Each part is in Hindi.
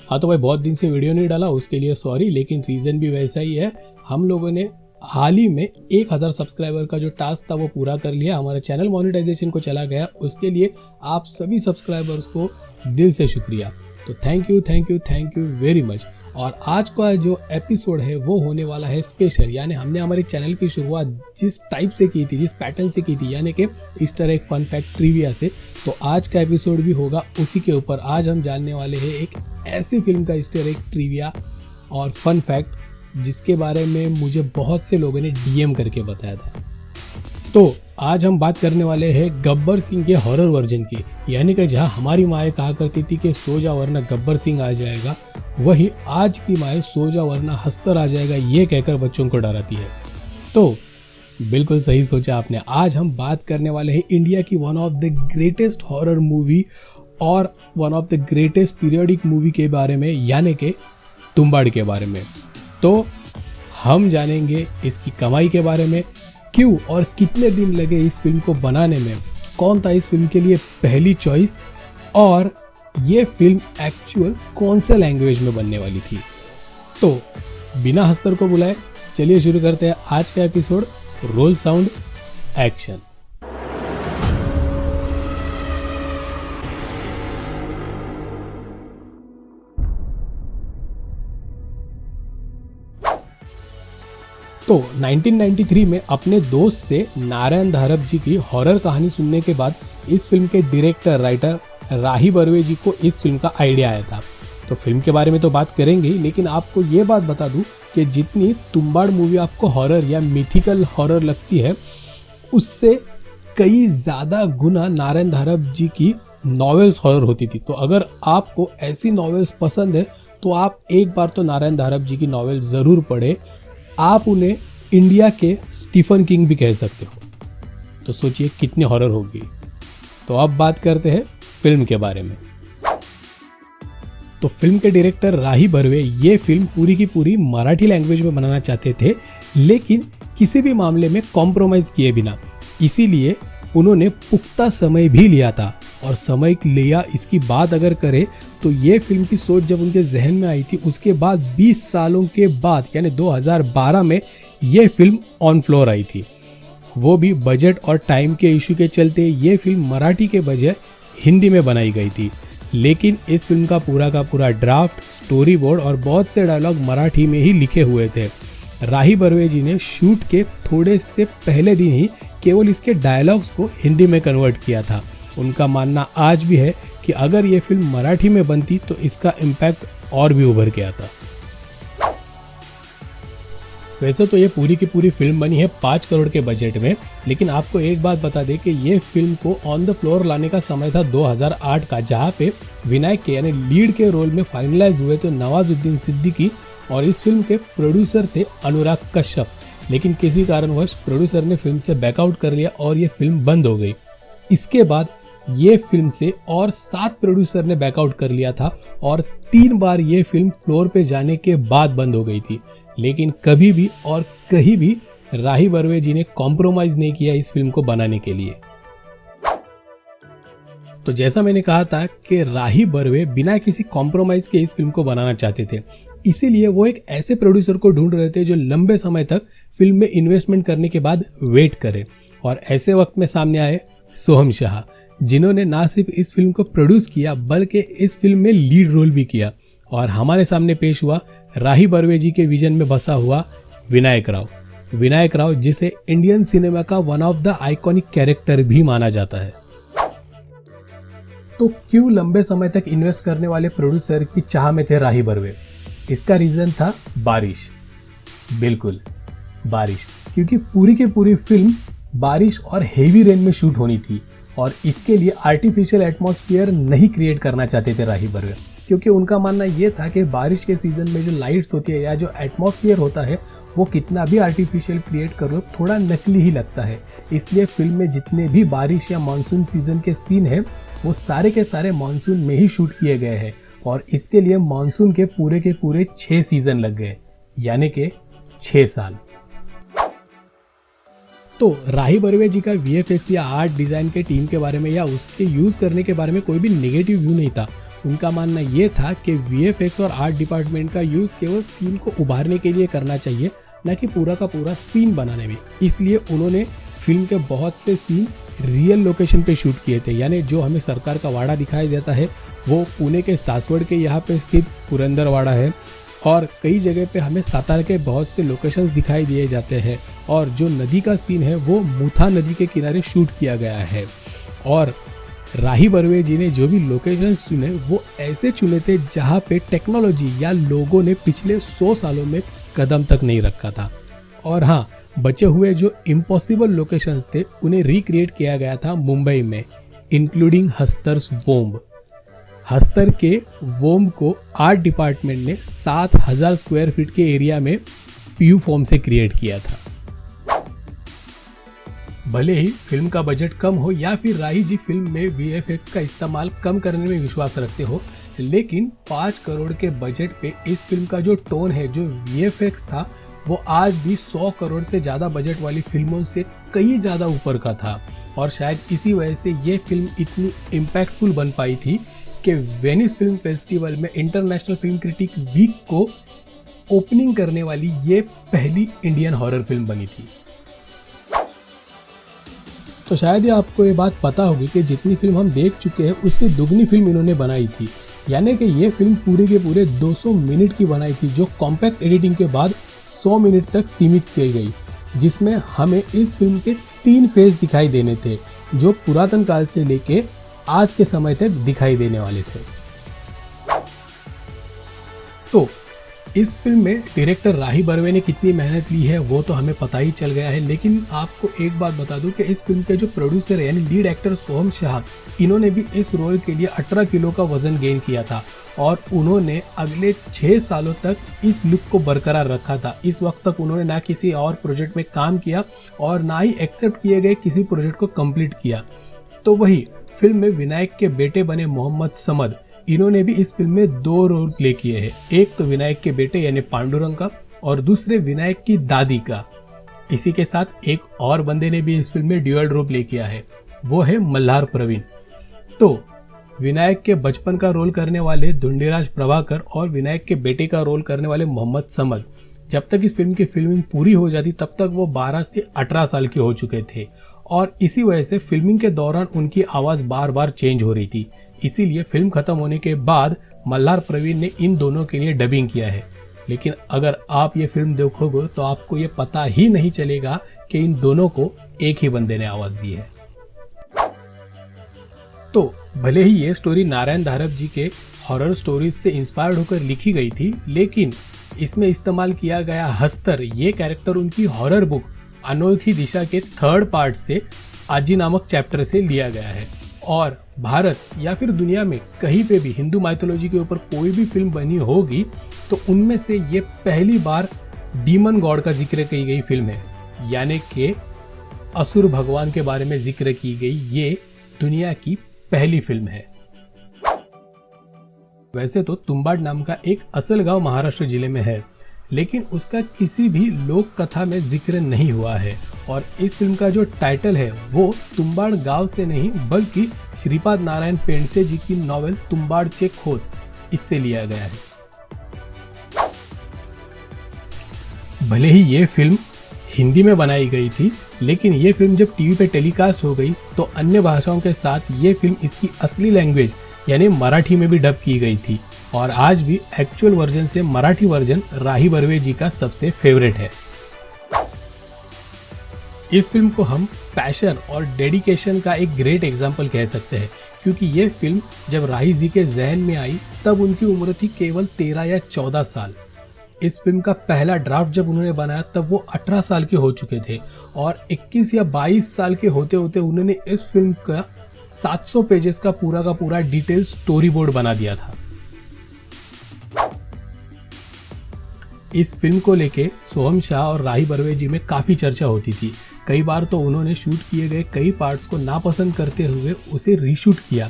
हाँ तो भाई बहुत दिन से वीडियो नहीं डाला, उसके लिए सॉरी, लेकिन रीज़न भी वैसा ही है। हम लोगों ने हाल ही में 1000 सब्सक्राइबर का जो टास्क था वो पूरा कर लिया, हमारा चैनल मोनेटाइजेशन को चला गया। उसके लिए आप सभी सब्सक्राइबर्स को दिल से शुक्रिया। तो थैंक यू वेरी मच। और आज का जो एपिसोड है वो होने वाला है स्पेशल, यानी हमने हमारे चैनल की शुरुआत जिस टाइप से की थी, जिस पैटर्न से की थी, यानी कि Easter egg fun fact trivia से, तो आज का एपिसोड भी होगा उसी के ऊपर। आज हम जानने वाले हैं एक ऐसी फिल्म का ईस्टर एग ट्रिविया और फन फैक्ट जिसके बारे में मुझे बहुत से लोगों ने डीएम करके बताया था। तो आज हम बात करने वाले हैं गब्बर सिंह के हॉरर वर्जन की, यानी कि जहां हमारी माएँ कहा करती थी कि सो जा वरना गब्बर सिंह आ जाएगा, वही आज की माएँ सो जा वरना हस्तर आ जाएगा ये कहकर बच्चों को डराती है। तो बिल्कुल सही सोचा आपने। आज हम बात करने वाले हैं इंडिया की one of the greatest horror movie और one of the greatest periodic movie के बारे में, यानी कि तुम्बाड़ के बारे में। तो हम जानेंगे इसकी कमाई के बारे में, क्यों और कितने दिन लगे इस फिल्म को बनाने में, कौन था इस फिल्म के लिए पहली चॉइस, और ये फिल्म एक्चुअल कौन से लैंग्वेज में बनने वाली थी। तो बिना हस्तर को बुलाए चलिए शुरू करते हैं आज का एपिसोड। Role sound action. तो 1993 में अपने दोस्त से नारायण धारप जी की हॉरर कहानी सुनने के बाद इस फिल्म के डायरेक्टर राइटर राही बर्वे जी को इस फिल्म का आइडिया आया था। तो फिल्म के बारे में तो बात करेंगे, लेकिन आपको ये बात बता दूं कि जितनी तुम्बाड़ मूवी आपको हॉरर या मिथिकल हॉरर लगती है, उससे कई ज़्यादा गुना नारायण धारप जी की नॉवेल्स हॉरर होती थी। तो अगर आपको ऐसी नॉवेल्स पसंद है तो आप एक बार तो नारायण धारप जी की नॉवेल ज़रूर पढ़ें। आप उन्हें इंडिया के स्टीफन किंग भी कह सकते हो। तो सोचिए कितनी हॉरर होगी। तो अब बात करते हैं फिल्म के बारे में। तो फिल्म के डायरेक्टर राही बर्वे ये फिल्म पूरी की पूरी मराठी लैंग्वेज में बनाना चाहते थे, लेकिन किसी भी मामले में कॉम्प्रोमाइज़ किए बिना। इसीलिए उन्होंने पुख्ता समय भी लिया था। और समय लिया इसकी बात अगर करें तो ये फिल्म की सोच जब उनके जहन में आई थी, उसके बाद 20 सालों के बाद यानी 2012 में ये फिल्म ऑन फ्लोर आई थी। वो भी बजट और टाइम के इशू के चलते ये फिल्म मराठी के बजाय हिंदी में बनाई गई थी। लेकिन इस फिल्म का पूरा ड्राफ्ट, स्टोरी बोर्ड और बहुत से डायलॉग मराठी में ही लिखे हुए थे। राही बर्वे जी ने शूट के थोड़े से पहले दिन ही केवल इसके डायलॉग्स को हिंदी में कन्वर्ट किया था। उनका मानना आज भी है कि अगर ये फिल्म मराठी में बनती तो इसका इम्पैक्ट और भी उभर के आता। वैसे तो ये पूरी की पूरी फिल्म बनी है 5 करोड़ के बजट में, लेकिन आपको एक बात बता दें कि ये फिल्म को ऑन द फ्लोर लाने का समय था 2008 का, जहाँ पे विनायक के यानी लीड के रोल में फाइनलाइज हुए थे नवाजुद्दीन सिद्दीकी और इस फिल्म के प्रोड्यूसर थे अनुराग कश्यप। लेकिन किसी कारणवश प्रोड्यूसर ने फिल्म से बैकआउट कर लिया और ये फिल्म बंद हो गई। इसके बाद ये फिल्म से और 7 प्रोड्यूसर ने बैकआउट कर लिया था और 3 बार ये फिल्म फ्लोर पे जाने के बाद बंद हो गई थी। लेकिन कभी भी और कहीं भी राही बर्वे जी ने कॉम्प्रोमाइज नहीं किया इस फिल्म को बनाने के लिए। तो जैसा मैंने कहा था कि राही बर्वे बिना किसी कॉम्प्रोमाइज के इस फिल्म को बनाना चाहते थे, इसीलिए वो एक ऐसे प्रोड्यूसर को ढूंढ रहे थे जो लंबे समय तक फिल्म में इन्वेस्टमेंट करने के बाद वेट करे। और ऐसे वक्त में सामने आए सोहम शाह, जिन्होंने ना सिर्फ इस फिल्म को प्रोड्यूस किया बल्कि इस फिल्म में लीड रोल भी किया। और हमारे सामने पेश हुआ राही बर्वे जी के विजन में बसा हुआ विनायक राव, जिसे इंडियन सिनेमा का one of the iconic character भी माना जाता है। तो क्यों लंबे समय तक इन्वेस्ट करने वाले प्रोड्यूसर की चाह में थे राही बर्वे? इसका रीजन था बारिश। बिल्कुल बारिश, क्योंकि पूरी की पूरी फिल्म बारिश और हेवी रेन में शूट होनी थी और इसके लिए आर्टिफिशियल एटमॉस्फेयर नहीं क्रिएट करना चाहते थे राही बर्वे, क्योंकि उनका मानना ये था कि बारिश के सीजन में जो लाइट्स होती है या जो एटमॉस्फेयर होता है वो कितना भी आर्टिफिशियल क्रिएट कर लो थोड़ा नकली ही लगता है। इसलिए फिल्म में जितने भी बारिश या मानसून सीजन के सीन हैं वो सारे के सारे मानसून में ही शूट किए गए हैं और इसके लिए मानसून के पूरे 6 सीजन लग गए, यानी कि 6 साल। तो राही बर्वे जी का वीएफएक्स या आर्ट डिजाइन के टीम के बारे में या उसके यूज करने के बारे में कोई भी नेगेटिव व्यू नहीं था। उनका मानना ये था कि वीएफएक्स और आर्ट डिपार्टमेंट का यूज केवल सीन को उभारने के लिए करना चाहिए, न कि पूरा का पूरा सीन बनाने में। इसलिए उन्होंने फिल्म के बहुत से सीन रियल लोकेशन पे शूट किए थे। यानी जो हमें सरकार का वाड़ा दिखाई देता है वो पुणे के सासवड़ के यहाँ पे स्थित पुरंदरवाड़ा है, और कई जगह पे हमें सातारा के बहुत से लोकेशंस दिखाई दिए जाते हैं। और जो नदी का सीन है वो मुथा नदी के किनारे शूट किया गया है। और राही बर्वे जी ने जो भी लोकेशंस चुने वो ऐसे चुने थे जहाँ पे टेक्नोलॉजी या लोगों ने पिछले 100 सालों में कदम तक नहीं रखा था। और हाँ, बचे हुए जो इम्पॉसिबल लोकेशंस थे उन्हें रिक्रिएट किया गया था मुंबई में, इंक्लूडिंग हस्तर्स वोम्ब। हस्तर के वोम्ब को आर्ट डिपार्टमेंट ने 7000 स्क्वायर फीट के एरिया में पीयू फॉर्म से क्रिएट किया था। भले ही फिल्म का बजट कम हो या फिर राही जी फिल्म में वीएफएक्स का इस्तेमाल कम करने में विश्वास रखते हो, लेकिन 5 करोड़ के बजट पे इस फिल्म का जो टोन है, जो वीएफएक्स था, वो आज भी 100 करोड़ से ज़्यादा बजट वाली फिल्मों से कई ज़्यादा ऊपर का था। और शायद इसी वजह से ये फिल्म इतनी इम्पैक्टफुल बन पाई थी कि वेनिस फिल्म फेस्टिवल में इंटरनेशनल फिल्म क्रिटिक वीक को ओपनिंग करने वाली ये पहली इंडियन हॉरर फिल्म बनी थी। तो शायद ही आपको ये बात पता होगी कि जितनी फिल्म हम देख चुके हैं उससे दुगनी फिल्म इन्होंने बनाई थी। यानी कि ये फिल्म पूरे के पूरे 200 मिनट की बनाई थी, जो कॉम्पैक्ट एडिटिंग के बाद 100 मिनट तक सीमित की गई, जिसमें हमें इस फिल्म के 3 फेज दिखाई देने थे जो पुरातन काल से लेके आज के समय तक दिखाई देने वाले थे। तो इस फिल्म में डायरेक्टर राही बर्वे ने कितनी मेहनत ली है वो तो हमें पता ही चल गया है, लेकिन आपको एक बात बता दूं कि इस फिल्म के जो प्रोड्यूसर है यानी लीड एक्टर सोहम शाह, इन्होंने भी इस रोल के लिए 18 किलो का वजन गेन किया था और उन्होंने अगले 6 सालों तक इस लुक को बरकरार रखा था। इस वक्त तक उन्होंने ना किसी और प्रोजेक्ट में काम किया और ना ही एक्सेप्ट किए गए किसी प्रोजेक्ट को कंप्लीट किया। तो वही फिल्म में विनायक के बेटे बने मोहम्मद समद, इन्होंने भी इस फिल्म में 2 रोल प्ले किए हैं। एक तो विनायक के बेटे यानी पांडुरंग का और दूसरे विनायक की दादी का। इसी के साथ एक और बंदे ने भी इस फिल्म में ड्यूअल रोल प्ले किया है, वो है मल्हार प्रवीण। तो विनायक के बचपन का रोल करने वाले धुंडीराज प्रभाकर और विनायक के बेटे का रोल करने वाले मोहम्मद समद, जब तक इस फिल्म की फिल्मिंग पूरी हो जाती तब तक वो 12 से 18 साल के हो चुके थे और इसी वजह से फिल्मिंग के दौरान उनकी आवाज़ बार बार चेंज हो रही थी। इसीलिए फिल्म खत्म होने के बाद मल्हार प्रवीण ने इन दोनों के लिए डबिंग किया है। लेकिन अगर आप ये फिल्म देखोगे तो आपको ये पता ही नहीं चलेगा कि इन दोनों को एक ही बंदे ने आवाज़ दी है। तो भले ही ये स्टोरी नारायण धारप जी के हॉरर स्टोरीज से इंस्पायर्ड होकर लिखी गई थी, लेकिन इसमें इस्तेमाल किया गया हस्तर, ये कैरेक्टर उनकी हॉरर बुक अनोखी दिशा के 3rd पार्ट से आजी नामक चैप्टर से लिया गया है। और भारत या फिर दुनिया में कहीं पे भी हिंदू माइथोलॉजी के ऊपर कोई भी फिल्म बनी होगी तो उनमें से ये पहली बार डीमन गॉड का जिक्र की गई फिल्म है, यानी कि असुर भगवान के बारे में जिक्र की गई ये दुनिया की पहली फिल्म है। वैसे तो तुम्बाड नाम का एक असल गांव महाराष्ट्र जिले में है, लेकिन उसका किसी भी लोक कथा में जिक्र नहीं हुआ है और इस फिल्म का जो टाइटल है वो तुम्बाड गांव से नहीं बल्कि श्रीपाद नारायण पेंडसे जी की नॉवेल तुम्बाडचे खोत, इससे लिया गया है। भले ही ये फिल्म हिंदी में बनाई गई थी, लेकिन ये फिल्म जब टीवी पे टेलीकास्ट हो गई तो अन्य भाषाओं के साथ ये फिल्म इसकी असली लैंग्वेज यानी मराठी में भी डब की गई थी और आज भी एक्चुअल वर्जन से मराठी वर्जन राही बर्वे जी का सबसे फेवरेट है। इस फिल्म को हम पैशन और डेडिकेशन का एक ग्रेट एग्जाम्पल कह सकते हैं, क्योंकि ये फिल्म जब राही जी के जहन में आई तब उनकी उम्र थी केवल 13 या 14 साल। इस फिल्म का पहला ड्राफ्ट जब उन्होंने बनाया तब वो 18 साल के हो चुके थे और 21 या 22 साल के होते होते उन्होंने इस फिल्म का 700 पेजेस का पूरा डिटेल स्टोरी बोर्ड बना दिया था। इस फिल्म को लेके सोहम शाह और राही बर्वे जी में काफ़ी चर्चा होती थी। कई बार तो उन्होंने शूट किए गए कई पार्ट्स को नापसंद करते हुए उसे रीशूट किया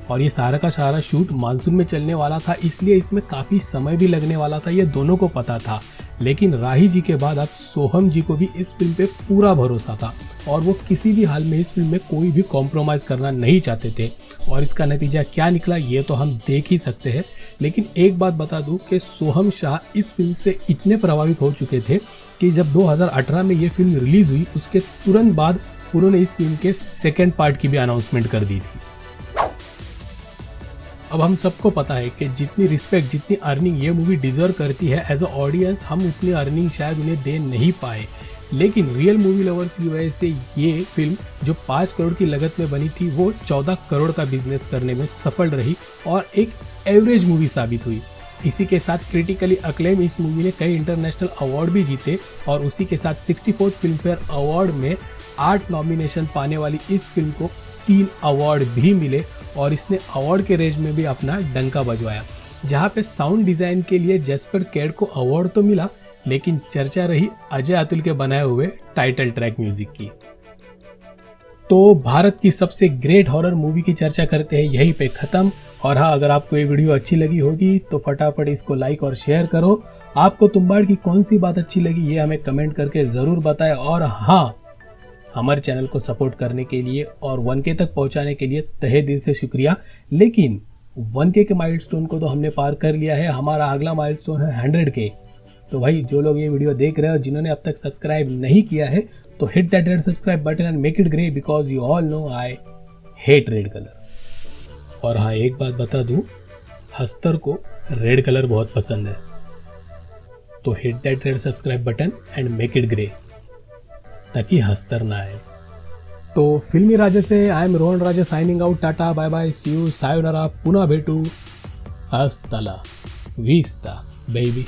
और ये सारा का सारा शूट मानसून में चलने वाला था, इसलिए इसमें काफ़ी समय भी लगने वाला था, ये दोनों को पता था। लेकिन राही जी के बाद अब सोहम जी को भी इस फिल्म पे पूरा भरोसा था और वो किसी भी हाल में इस फिल्म में कोई भी कॉम्प्रोमाइज़ करना नहीं चाहते थे। और इसका नतीजा क्या निकला ये तो हम देख ही सकते हैं। लेकिन एक बात बता दूं कि सोहम शाह इस फिल्म से इतने प्रभावित हो चुके थे कि जब 2018 में ये फिल्म रिलीज हुई उसके तुरंत बाद उन्होंने इस फिल्म के सेकेंड पार्ट की भी अनाउंसमेंट कर दी थी। अब हम सबको पता है कि जितनी रिस्पेक्ट, जितनी अर्निंग ये मूवी डिजर्व करती है एज अ ऑडियंस, हम उतनी अर्निंग शायद उन्हें दे नहीं पाए। लेकिन रियल मूवी लवर्स की वजह से ये फिल्म जो 5 करोड़ की लागत में बनी थी वो 14 करोड़ का बिजनेस करने में सफल रही और एक एवरेज मूवी साबित हुई। इसी के साथ क्रिटिकली अक्लेम इस मूवी ने कई इंटरनेशनल अवार्ड भी जीते और उसी के साथ 64 फिल्म फेयर अवार्ड में 8 नॉमिनेशन पाने वाली इस फिल्म को 3 अवार्ड भी मिले और इसने अवार्ड के रेंज में भी अपना डंका बजवाया। जहां पे साउंड डिजाइन के लिए जैस्पर कैड को अवार्ड तो मिला, लेकिन चर्चा रही अजय अतुल के बनाए हुए टाइटल ट्रैक म्यूजिक की। तो भारत की सबसे ग्रेट हॉरर मूवी की चर्चा करते हैं यहीं पे खत्म। और हाँ, अगर आपको ये वीडियो अच्छी लगी होगी तो फटाफट इसको लाइक और शेयर करो। आपको तुम्बाड़ की कौन सी बात अच्छी लगी ये हमें कमेंट करके जरूर बताएं। और हाँ, हमारे चैनल को सपोर्ट करने के लिए और 1K तक पहुंचाने के लिए तहे दिल से शुक्रिया। लेकिन 1K के माइलस्टोन को तो हमने पार कर लिया है, हमारा अगला माइलस्टोन है 100K। तो भाई जो लोग ये वीडियो देख रहे हो जिन्होंने अब तक सब्सक्राइब नहीं किया है तो hit that red subscribe button and make it grey because you all know I hate red colour. और हाँ, एक बात बता दूं, हस्तर को रेड कलर बहुत पसंद है, तो hit that red subscribe button and make it grey ताकि हस्तर ना आए। तो फिल्मी राजा से I am Rohan Raja signing out. Tata, bye bye, see you, सायोनारा, पुनः भेटू, हस्तला विस्ता बेबी।